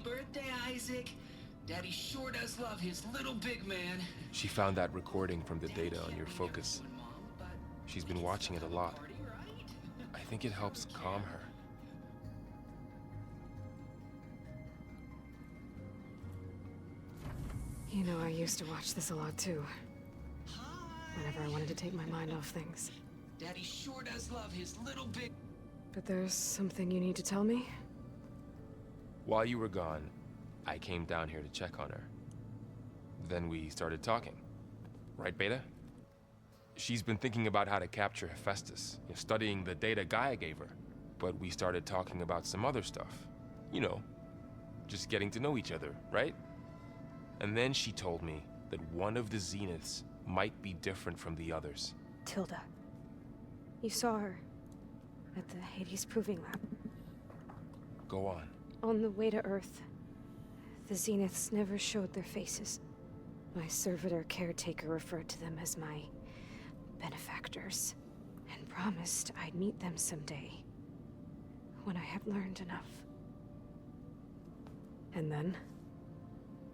birthday, Isaac. Daddy sure does love his little big man. She found that recording from the data on your focus. She's been watching it a lot. I think it helps calm her. You know, I used to watch this a lot too. Whenever I wanted to take my mind off things. Daddy sure does love his little big... But there's something you need to tell me? While you were gone, I came down here to check on her. Then we started talking. Right, Beta? She's been thinking about how to capture Hephaestus, studying the data Gaia gave her. But we started talking about some other stuff. You know, just getting to know each other, right? And then she told me that one of the Zeniths might be different from the others. Tilda. You saw her at the Hades Proving Lab. Go on. On the way to Earth, the Zeniths never showed their faces. My servitor caretaker referred to them as my benefactors, and promised I'd meet them someday, when I had learned enough. And then,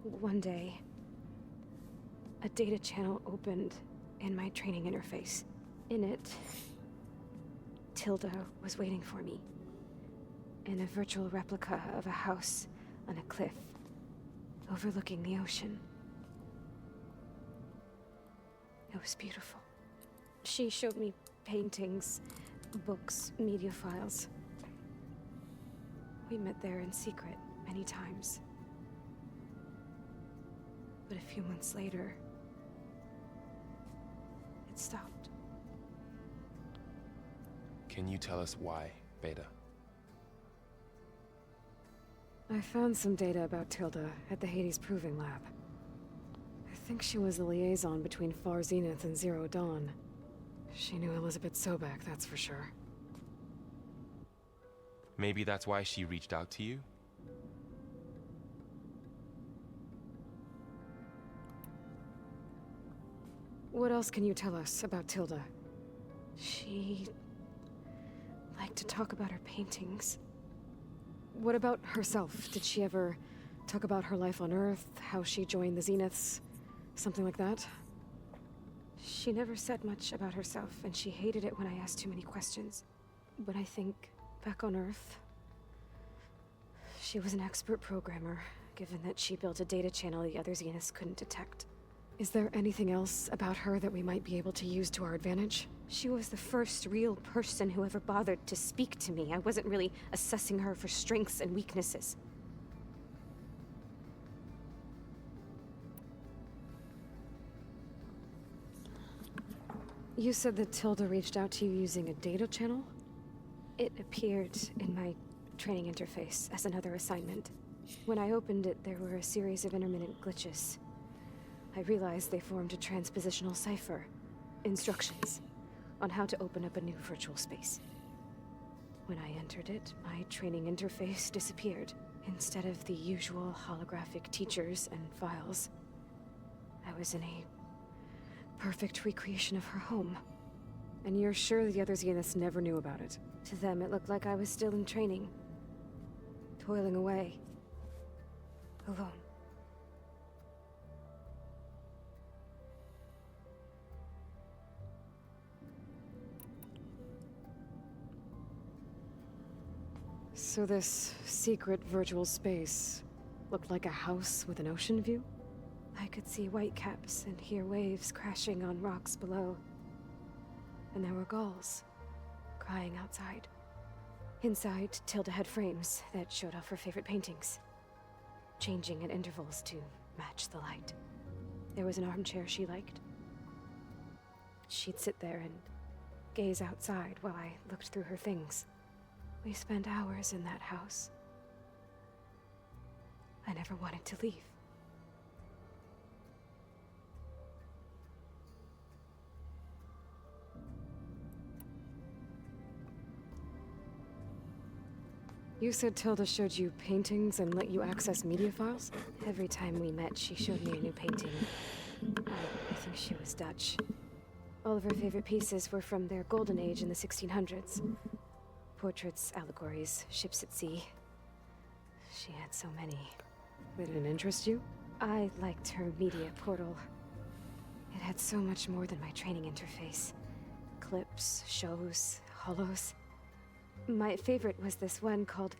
one day, a data channel opened in my training interface. In it, Tilda was waiting for me, in a virtual replica of a house on a cliff, overlooking the ocean. It was beautiful. She showed me paintings, books, media files. We met there in secret many times. But a few months later, it stopped. Can you tell us why, Beta? I found some data about Tilda at the Hades Proving Lab. I think she was the liaison between Far Zenith and Zero Dawn. She knew Elizabeth Sobek, that's for sure. Maybe that's why she reached out to you? What else can you tell us about Tilda? She liked to talk about her paintings. What about herself? Did she ever talk about her life on Earth, how she joined the Zeniths, something like that? She never said much about herself, and she hated it when I asked too many questions. But I think, back on Earth, she was an expert programmer, given that she built a data channel the other Zeniths couldn't detect. Is there anything else about her that we might be able to use to our advantage? She was the first real person who ever bothered to speak to me. I wasn't really assessing her for strengths and weaknesses. You said that Tilda reached out to you using a data channel? It appeared in my training interface as another assignment. When I opened it, there were a series of intermittent glitches. I realized they formed a transpositional cipher. Instructions on how to open up a new virtual space. When I entered it, my training interface disappeared. Instead of the usual holographic teachers and files, I was in a perfect recreation of her home. And you're sure the other Zeniths never knew about it? To them, it looked like I was still in training. Toiling away. Alone. So this secret virtual space looked like a house with an ocean view? I could see whitecaps and hear waves crashing on rocks below. And there were gulls crying outside. Inside, Tilda had frames that showed off her favorite paintings, changing at intervals to match the light. There was an armchair she liked. She'd sit there and gaze outside while I looked through her things. We spent hours in that house. I never wanted to leave. You said Tilda showed you paintings and let you access media files? Every time we met, she showed me a new painting. I think she was Dutch. All of her favorite pieces were from their golden age in the 1600s. Portraits, allegories, ships at sea. She had so many. They didn't interest you? I liked her media portal. It had so much more than my training interface. Clips, shows, holos. My favorite was this one called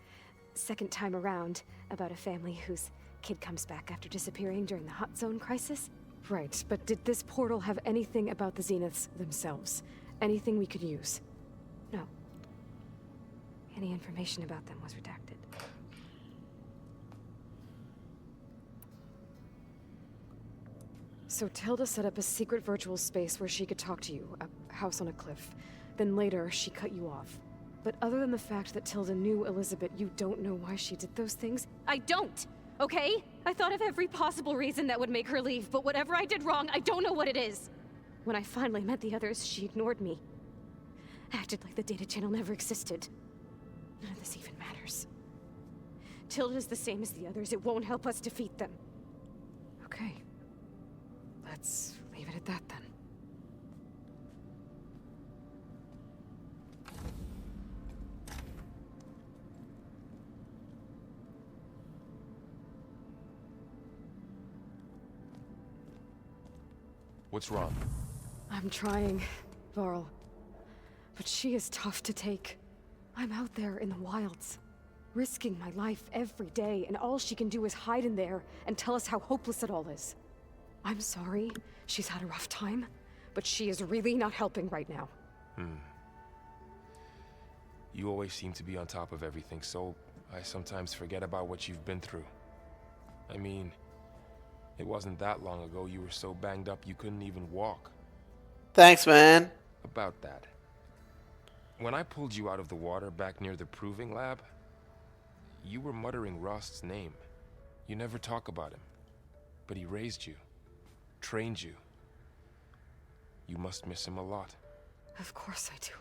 Second Time Around, about a family whose kid comes back after disappearing during the Hot Zone crisis. Right, but did this portal have anything about the Zeniths themselves? Anything we could use? No. Any information about them was redacted. So Tilda set up a secret virtual space where she could talk to you, a house on a cliff. Then later, she cut you off. But other than the fact that Tilda knew Elizabeth, you don't know why she did those things? I don't, okay? I thought of every possible reason that would make her leave, but whatever I did wrong, I don't know what it is. When I finally met the others, she ignored me. Acted like the data channel never existed. None of this even matters. Tilda's the same as the others. It won't help us defeat them. Okay. Let's leave it at that then. What's wrong? I'm trying, Varl. But she is tough to take. I'm out there in the wilds, risking my life every day, and all she can do is hide in there and tell us how hopeless it all is. I'm sorry, she's had a rough time, but she is really not helping right now. You always seem to be on top of everything, so I sometimes forget about what you've been through. I mean, it wasn't that long ago you were so banged up you couldn't even walk. Thanks, man. About that. When I pulled you out of the water back near the proving lab, you were muttering Rost's name. You never talk about him, but he raised you, trained you. You must miss him a lot. Of course I do.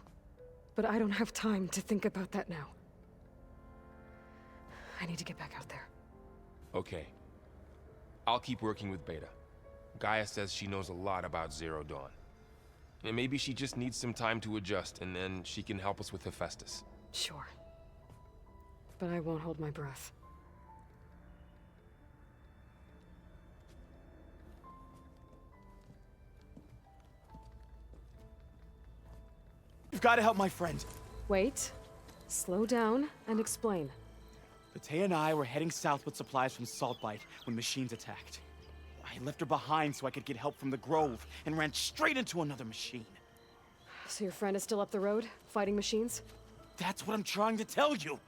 But I don't have time to think about that now. I need to get back out there. Okay. I'll keep working with Beta. Gaia says she knows a lot about Zero Dawn. And maybe she just needs some time to adjust, and then she can help us with Hephaestus. Sure. But I won't hold my breath. You've got to help my friend. Wait. Slow down and explain. Battea and I were heading south with supplies from Saltbite when machines attacked. I left her behind so I could get help from the Grove and ran straight into another machine. So your friend is still up the road, fighting machines? That's what I'm trying to tell you.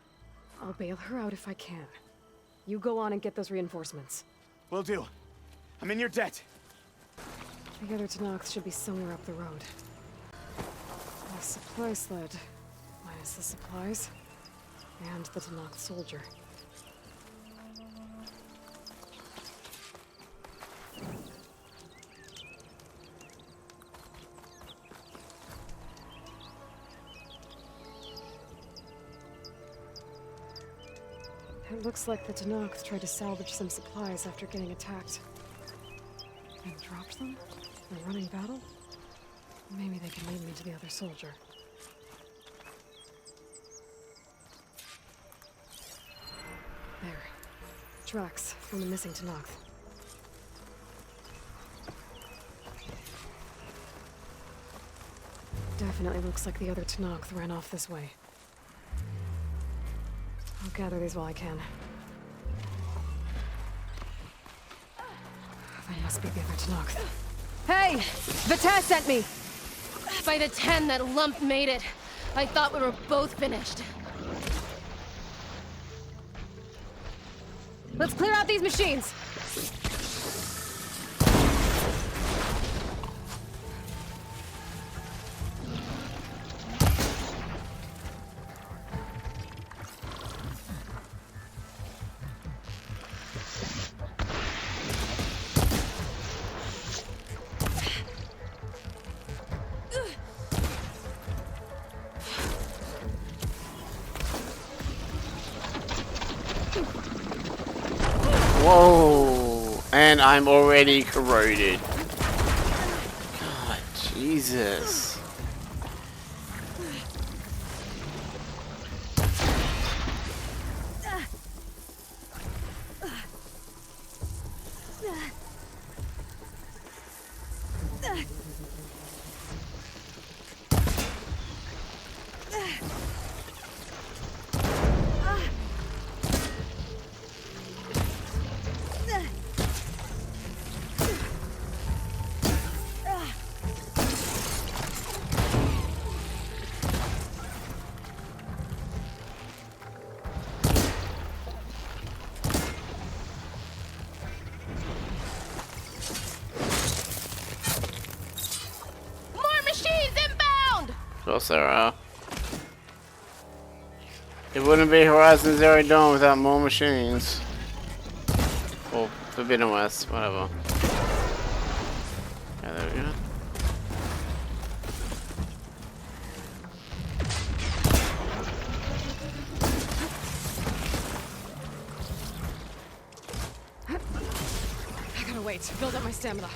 I'll bail her out if I can. You go on and get those reinforcements. Will do. I'm in your debt. The other Tanakhs should be somewhere up the road. A supply sled. Minus the supplies. And the Tanakh soldier. It looks like the Tanakhs tried to salvage some supplies after getting attacked. And dropped them? In a running battle? Maybe they can lead me to the other soldier. There. Tracks from the missing Tanakh. Definitely looks like the other Tanakh ran off this way. I'll gather these while I can. That must be the other Tanakh. Hey! Battea sent me! By the 10, that lump made it. I thought we were both finished. Let's clear out these machines! Whoa, and I'm already corroded. God, Jesus. Of course there are. It wouldn't be Horizon Zero Dawn without more machines. Or Forbidden West, whatever. Yeah, there we go. I gotta wait. Build up my stamina.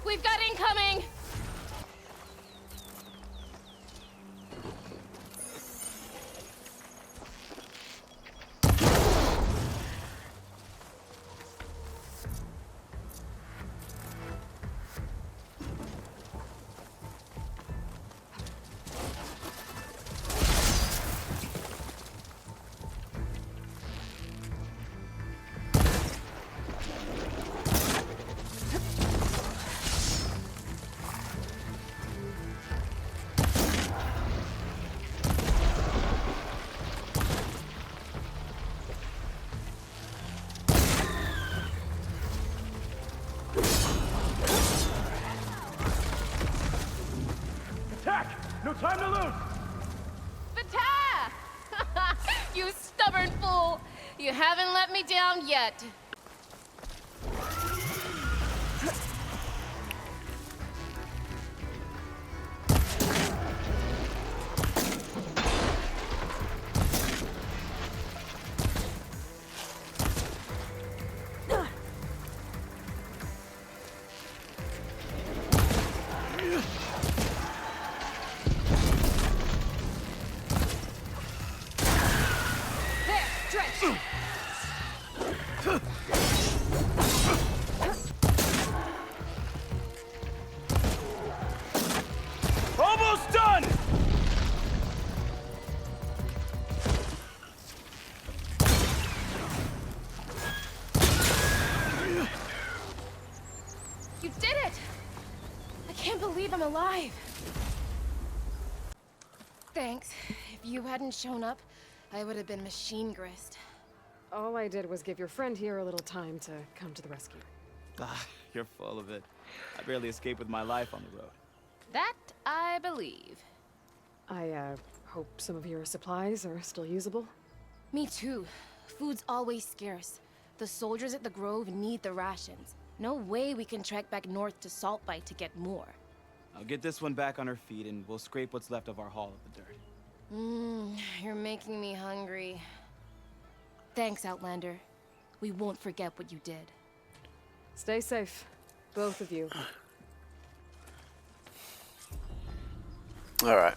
We've got incoming! No time to lose! Vita! You stubborn fool! You haven't let me down yet. Almost done! You did it! I can't believe I'm alive. Thanks. If you hadn't shown up, I would have been machine grist. All I did was give your friend here a little time to come to the rescue. Ah, you're full of it. I barely escaped with my life on the road. That I believe. I, hope some of your supplies are still usable. Me too. Food's always scarce. The soldiers at the Grove need the rations. No way we can trek back north to Saltbite to get more. I'll get this one back on her feet and we'll scrape what's left of our haul of the dirt. You're making me hungry. Thanks, Outlander. We won't forget what you did. Stay safe, both of you. All right.